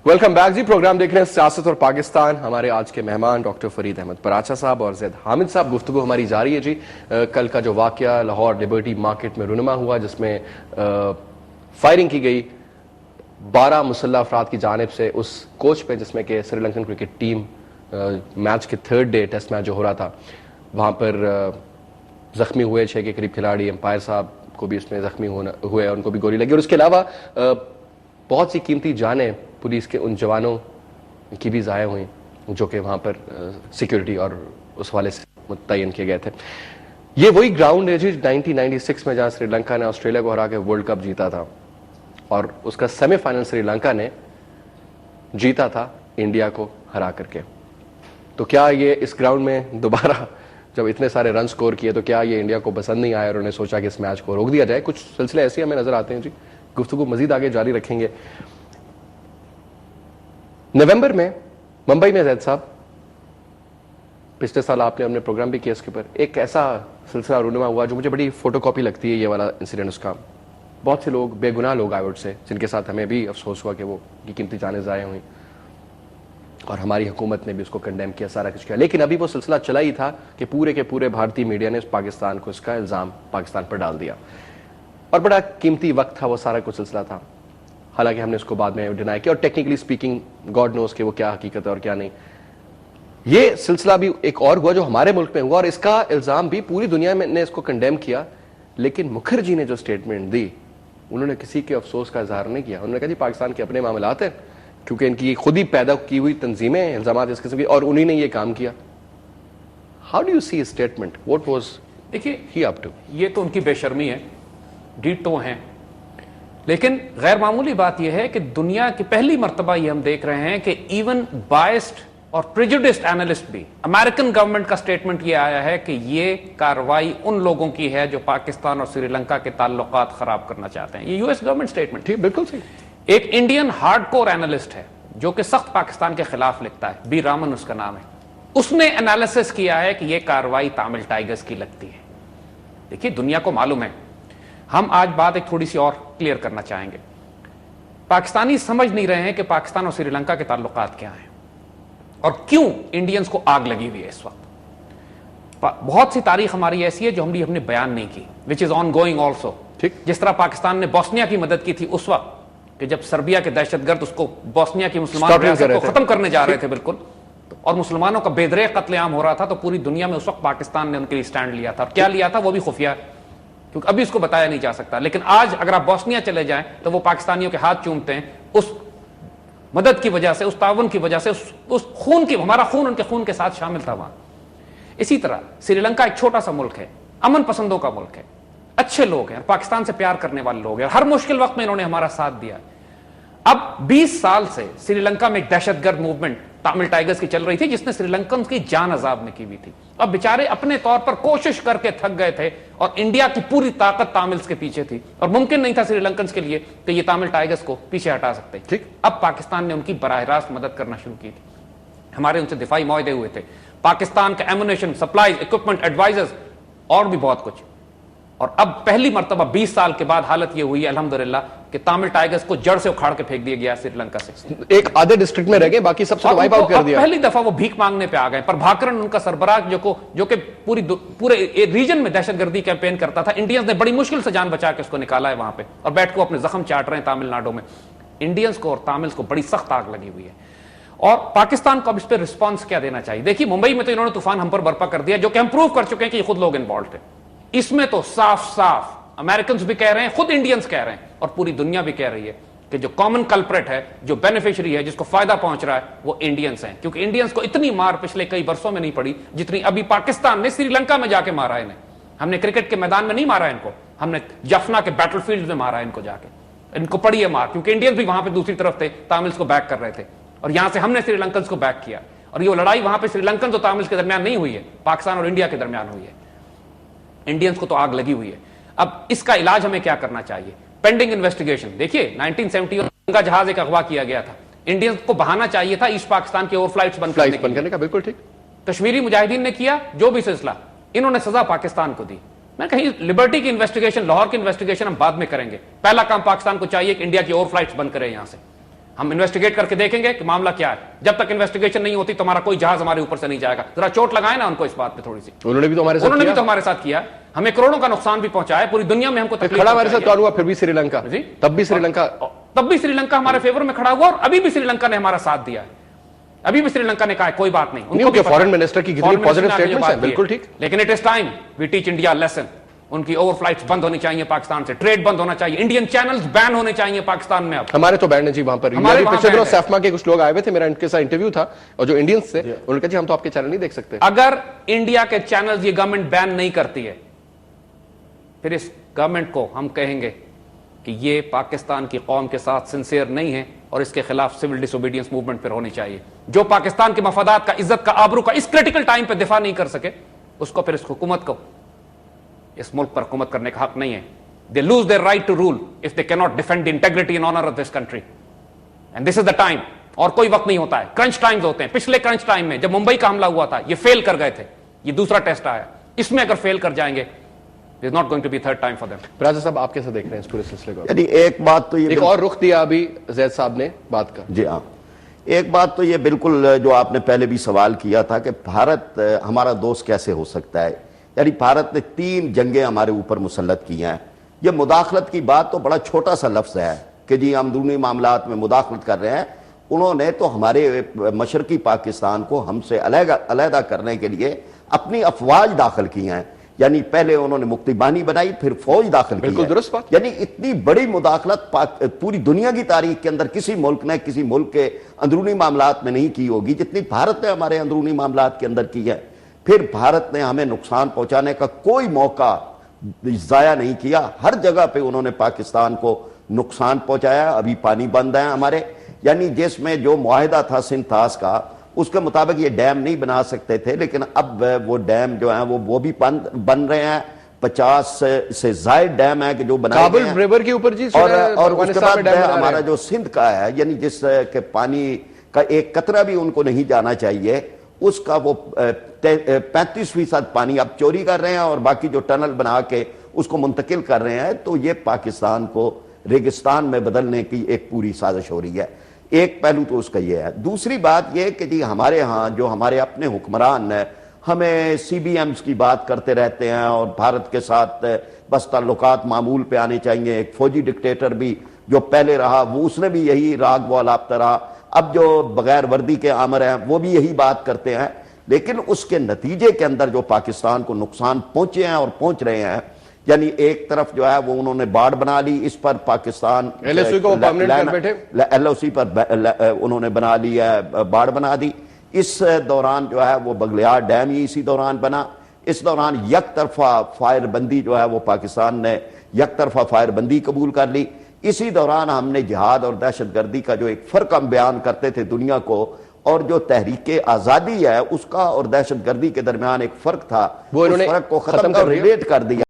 Welcome back جی. Programme دیکھ رہے ہیں سیاست اور پاکستان. ہمارے آج کے مہمان ڈاکٹر فرید احمد پراچا صاحب اور زید حامد صاحب. گفتگو ہماری جاری ہے جی. کل کا جو واقعہ لاہور لبرٹی مارکیٹ میں رونما ہوا جس میں فائرنگ کی گئی 12 مسلح افراد کی جانب سے اس کوچ پہ جس میں کہ Sri Lankan cricket team match کے تھرڈ ڈے ٹیسٹ میچ جو ہو رہا تھا وہاں پر زخمی ہوئے 6 کے قریب کھلاڑی. امپائر صاحب کو بھی اس میں زخمی ہوئے, ان کو بھی گولی لگی. اور اس کے علاوہ بہت سی قیمتی جانیں پولیس کے ان جوانوں کی بھی ضائع ہوئیں جو کہ وہاں پر سیکیورٹی اور اس والے سے متعین کیے گئے تھے. یہ وہی گراؤنڈ ہے جی 1996 میں جہاں سری لنکا نے آسٹریلیا کو ہرا کے ورلڈ کپ جیتا تھا اور اس کا سیمی فائنل سری لنکا نے جیتا تھا انڈیا کو ہرا کر کے. تو کیا یہ اس گراؤنڈ میں دوبارہ جب اتنے سارے رن سکور کیے تو کیا یہ انڈیا کو پسند نہیں آیا اور انہوں نے سوچا کہ اس میچ کو روک دیا جائے؟ کچھ سلسلے ایسے ہمیں نظر آتے ہیں جی. گفتگو مزید آگے جاری رکھیں گے. نومبر میں ممبئی میں زید صاحب پچھلے سال آپ نے اپنے پروگرام بھی کیا اس کے اوپر ایک ایسا سلسلہ رونما ہوا جو مجھے بڑی فوٹو کاپی لگتی ہے یہ والا انسیڈنٹ. اس کا بہت سے لوگ بے گناہ لوگ آئے سے جن کے ساتھ ہمیں بھی افسوس ہوا کہ وہ کی قیمتی جانیں ضائع ہوئیں اور ہماری حکومت نے بھی اس کو کنڈیم کیا, سارا کچھ کیا. لیکن ابھی وہ سلسلہ چلا ہی تھا کہ پورے کے پورے بھارتی میڈیا نے پاکستان کو اس کا الزام پاکستان پر ڈال دیا اور بڑا قیمتی وقت تھا وہ سارا کچھ سلسلہ تھا. حالانکہ ہم نے اس کو بعد میں ڈینائی کیا اور ٹیکنیکلی سپیکنگ گاڈ نوز کہ وہ کیا حقیقت ہے اور کیا نہیں. یہ سلسلہ بھی ایک اور ہوا جو ہمارے ملک میں ہوا اور اس کا الزام بھی پوری دنیا میں نے اس کو کنڈیم کیا. لیکن مکھرجی نے جو سٹیٹمنٹ دی انہوں نے کسی کے افسوس کا اظہار نہیں کیا. انہوں نے کہا جی پاکستان کے اپنے معاملات ہیں کیونکہ ان کی خود ہی پیدا کی ہوئی تنظیمیں ہیں, الزامات اس قسم کی, اور انہی نے یہ کام کیا. How do you see statement, what was دیکھیے ہی اپ ٹو؟ یہ تو ان کی بے شرمی ہے, ڈیٹو ہیں. لیکن غیر معمولی بات یہ ہے کہ دنیا کی پہلی مرتبہ یہ ہم دیکھ رہے ہیں کہ ایون بائسڈ اور پریجوڈسڈ اینالسٹ بھی, امریکن گورنمنٹ کا سٹیٹمنٹ یہ آیا ہے کہ یہ کارروائی ان لوگوں کی ہے جو پاکستان اور سری لنکا کے تعلقات خراب کرنا چاہتے ہیں. یہ یو ایس گورنمنٹ سٹیٹمنٹ. ٹھیک, بالکل صحیح. ایک انڈین ہارڈ کور اینالسٹ ہے جو کہ سخت پاکستان کے خلاف لکھتا ہے, بی رامن اس کا نام ہے. اس نے انالیسس کیا ہے کہ یہ کارروائی تامل ٹائیگرز کی لگتی ہے. دیکھیے دنیا کو معلوم ہے. ہم آج بات ایک تھوڑی سی اور کلیئر کرنا چاہیں گے. پاکستانی سمجھ نہیں رہے ہیں کہ پاکستان اور سری لنکا کے تعلقات کیا ہیں اور کیوں انڈینز کو آگ لگی ہوئی ہے اس وقت. بہت سی تاریخ ہماری ایسی ہے جو ہم نے بیان نہیں کی, وچ از آن گوئنگ آلسو. جس طرح پاکستان نے بوسنیا کی مدد کی تھی اس وقت کہ جب سربیا کے دہشت گرد اس کو بوسنیا کی مسلمان ریاست کو ختم کرنے جا رہے تھے بالکل, اور مسلمانوں کا بے دریغ قتل عام ہو رہا تھا, تو پوری دنیا میں اس وقت پاکستان نے ان کے لیے سٹینڈ لیا تھا. اور کیا لیا تھا وہ بھی خفیہ, کیونکہ ابھی اس کو بتایا نہیں جا سکتا. لیکن آج اگر آپ بوسنیا چلے جائیں تو وہ پاکستانیوں کے ہاتھ چومتے ہیں اس مدد کی وجہ سے, اس تعاون کی وجہ سے, اس خون کی, ہمارا خون ان کے خون کے ساتھ شامل تھا وہاں. اسی طرح سری لنکا ایک چھوٹا سا ملک ہے, امن پسندوں کا ملک ہے, اچھے لوگ ہیں, پاکستان سے پیار کرنے والے لوگ ہیں, ہر مشکل وقت میں انہوں نے ہمارا ساتھ دیا. اب 20 سال سے سری لنکا میں ایک دہشت گرد موومنٹ تامل ٹائیگرز کی چل رہی تھی جس نے سری لنکن کی جان عذاب میں کی ہوئی تھی. اب بیچارے اپنے طور پر کوشش کر کے تھک گئے تھے اور انڈیا کی پوری طاقت تاملز کے پیچھے تھی اور ممکن نہیں تھا سری لنکنز کے لیے کہ یہ تامل ٹائیگرز کو پیچھے ہٹا سکتے. ٹھیک, اب پاکستان نے ان کی براہ راست مدد کرنا شروع کی تھی. ہمارے ان سے دفاعی معاہدے ہوئے تھے, پاکستان کا ایمونیشن سپلائز, اکوپمنٹ, ایڈوائزرز اور بھی بہت کچھ. اور اب پہلی مرتبہ 20 سال کے بعد حالت یہ ہوئی ہے الحمدللہ کہ تامل ٹائیگرز کو جڑ سے اکھاڑ کے پھینک دیا گیا سری لنکا سے. ایک آدھے ڈسٹرکٹ میں رہ گئے, باقی سب سے وائپ آؤٹ کر دیا. پہلی دفعہ وہ بھیک مانگنے پہ آ گئے. پر بھاکرن ان کا سربراہ جو کہ پورے ریجن میں دہشت گردی کیمپین کرتا تھا, انڈینز نے بڑی مشکل سے جان بچا کے اس کو نکالا ہے وہاں پہ, اور بیٹھ کو اپنے زخم چاٹ رہے ہیں تامل ناڈو میں. انڈینز کو اور تاملز کو بڑی سخت آگ لگی ہوئی ہے. اور پاکستان کو اب اس پہ رسپانس کیا دینا چاہیے؟ دیکھیے ممبئی میں تو انہوں نے طوفان ہم پر برپا کر دیا جو کہ ہم پروو کر چکے ہیں کہ یہ خود لوگ انوالوڈ تھے. اس میں تو صاف صاف امریکنز بھی کہہ رہے ہیں, خود انڈینز کہہ رہے ہیں, اور پوری دنیا بھی کہہ رہی ہے کہ جو کامن کلپریٹ ہے, جو بینیفیشری ہے, جس کو فائدہ پہنچ رہا ہے وہ انڈینز ہیں. کیونکہ انڈینز کو اتنی مار پچھلے کئی برسوں میں نہیں پڑی جتنی ابھی پاکستان نے سری لنکا میں جا کے مارا ہے انہیں. ہم نے کرکٹ کے میدان میں نہیں مارا ہے ان کو, ہم نے جفنا کے بیٹل فیلڈ میں مارا ہے ان کو جا کے. ان کو پڑی ہے مار, کیونکہ انڈینز بھی وہاں پہ دوسری طرف تھے, تاملز کو بیک کر رہے تھے, اور یہاں سے ہم نے سری لنکنز کو بیک کیا. اور یہ لڑائی وہاں پہ سری لنکنز اور تاملز کے درمیان نہیں ہوئی ہے, پاکستان اور انڈیا کے درمیان ہوئی ہے. انڈینز کو تو آگ لگی ہوئی ہے. اب اس کا علاج ہمیں کیا کرنا چاہیے؟ Pending investigation. دیکھیے 1970 کا جہاز ایک اغوا کیا گیا تھا, انڈینز کو بہانا چاہیے تھا ایسٹ پاکستان کے اوور فلائٹس بند کرنے کا. بالکل ٹھیک. کشمیری مجاہدین نے کیا جو بھی سلسلہ, انہوں نے سزا پاکستان کو دی. میں کہیں لبرٹی کی انویسٹیگیشن, لاہور کی انویسٹیگیشن ہم بعد میں کریں گے. پہلا کام پاکستان کو چاہیے کہ انڈیا کی اوور فلائٹس بند کرے یہاں سے. ہم انویسٹیگیٹ کر کے دیکھیں گے کہ معاملہ کیا ہے. جب تک انویسٹیگیشن نہیں ہوتی تو ہمارا کوئی جہاز ہمارے اوپر سے نہیں جائے گا. ذرا چوٹ لگائیں نا ان کو اس بات پہ تھوڑی سی. انہوں نے بھی تو ہمارے ساتھ کیا. ہمیں کروڑوں کا نقصان بھی پہنچایا ہے, پوری دنیا میں ہم کو تکلیف کھڑا ہمارے ساتھ کون ہوا, پھر بھی سری لنکا, تب بھی سری لنکا ہمارے فیور میں کھڑا ہوا, اور ابھی بھی سری لنکا نے ہمارا ساتھ دیا ہے. ابھی بھی سری لنکا نے کہا ہے کوئی بات نہیں. فارن منسٹر کی کتنی پازیٹیو سٹیٹمنٹس ہیں, بالکل ٹھیک. لیکن it is time we teach India lesson. ان کی اوور فلائٹس بند ہونی چاہیے پاکستان سے, ٹریڈ بند ہونا چاہیے, انڈین چینلز بین ہونے چاہیے پاکستان میں. اب ہمارے تو بینڈ ہیں جی وہاں پر. پچھلے دنوں سیفما کے کچھ لوگ آئے ہوئے تھے, میرا ان کے ساتھ انٹرویو تھا, اور جو انڈینز تھے انہوں نے کہا جی ہم تو آپ کے چینل نہیں دیکھ سکتے. اگر انڈیا کے چینلز یہ گورنمنٹ بین نہیں کرتی ہے, پھر اس گورنمنٹ کو ہم کہیں گے کہ یہ پاکستان کی قوم کے ساتھ سنسیئر نہیں ہے, اور اس کے خلاف سول ڈس اوبیڈینس موومنٹ پھر ہونی چاہیے. جو پاکستان کے مفادات کا, عزت کا, آبرو کا اس کریٹیکل ٹائم پہ دفاع نہیں کر سکے, اس کو پھر اس حکومت کو اس ملک پر حکومت کرنے کا حق نہیں ہے. They lose their right to rule if they cannot defend the integrity and honor of this country. And this is the time. اور کوئی وقت نہیں ہوتا ہے, کرنچ ٹائمز ہوتے ہیں. پچھلے کرنچ ٹائم میں جب ممبئی کا حملہ ہوا تھا یہ فیل کر گئے تھے, یہ دوسرا ٹیسٹ آیا, اس میں اگر فیل کر جائیں گے there is not going to be third time for them. راجہ صاحب آپ کیسے دیکھ رہے ہیں اس پورے سلسلے کو؟ یعنی ایک بات تو یہ ایک اور رخ دیا ابھی زید صاحب نے بات کا. جی ہاں, ایک بات تو یہ بالکل جو آپ نے پہلے بھی سوال کیا تھا کہ بھارت ہمارا دوست کیسے ہو سکتا ہے. یعنی بھارت نے 3 جنگیں ہمارے اوپر مسلط کی ہیں. یہ مداخلت کی بات تو بڑا چھوٹا سا لفظ ہے کہ جی ہم اندرونی معاملات میں مداخلت کر رہے ہیں. انہوں نے تو ہمارے مشرقی پاکستان کو ہم سے علیحدہ کرنے کے لیے اپنی افواج داخل کی ہیں. یعنی پہلے انہوں نے مکتی بانی بنائی, پھر فوج داخل کی. بالکل درست بات. یعنی اتنی بڑی مداخلت پوری دنیا کی تاریخ کے اندر کسی ملک نے کسی ملک کے اندرونی معاملات میں نہیں کی ہوگی جتنی بھارت نے ہمارے اندرونی معاملات کے اندر کی ہے. پھر بھارت نے ہمیں نقصان پہنچانے کا کوئی موقع ضائع نہیں کیا. ہر جگہ پہ انہوں نے پاکستان کو نقصان پہنچایا. ابھی پانی بند ہیں ہمارے, یعنی جس میں جو معاہدہ تھا سنتھاس کا اس کے مطابق یہ ڈیم نہیں بنا سکتے تھے, لیکن اب وہ ڈیم جو ہیں وہ بھی بن رہے ہیں. 50 سے زائد ڈیم ہے کہ جو بنائے گئے ہیں کابل ریور کے اوپر. جی اور اس کے بعد ہمارا جو سندھ کا ہے, یعنی جس کے پانی کا ایک قطرہ بھی ان کو نہیں جانا چاہیے, اس کا وہ 35% پانی اب چوری کر رہے ہیں, اور باقی جو ٹنل بنا کے اس کو منتقل کر رہے ہیں. تو یہ پاکستان کو ریگستان میں بدلنے کی ایک پوری سازش ہو رہی ہے. ایک پہلو تو اس کا یہ ہے. دوسری بات یہ کہ جی ہمارے ہاں جو ہمارے اپنے حکمران ہیں ہمیں سی بی ایمز کی بات کرتے رہتے ہیں, اور بھارت کے ساتھ بس تعلقات معمول پہ آنے چاہیے. ایک فوجی ڈکٹیٹر بھی جو پہلے رہا وہ اس نے بھی یہی راگ و الاپتا رہا. اب جو بغیر وردی کے آمر ہیں وہ بھی یہی بات کرتے ہیں. لیکن اس کے نتیجے کے اندر جو پاکستان کو نقصان پہنچے ہیں اور پہنچ رہے ہیں, یعنی ایک طرف جو ہے وہ انہوں نے باڑ بنا لی, اس پر پاکستان ایل ایس سی کو پرماننٹ کر بیٹھے, ایل او سی پر انہوں نے بنا لی ہے, باڑ بنا دی. اس دوران جو ہے وہ بگلیار ڈیم ہی اسی دوران بنا. اس دوران یک طرفہ فائر بندی جو ہے وہ پاکستان نے یک طرفہ فائر بندی قبول کر لی. اسی دوران ہم نے جہاد اور دہشت گردی کا جو ایک فرق ہم بیان کرتے تھے دنیا کو, اور جو تحریک آزادی ہے اس کا اور دہشت گردی کے درمیان ایک فرق تھا, وہ اس فرق کو ختم کر دیا.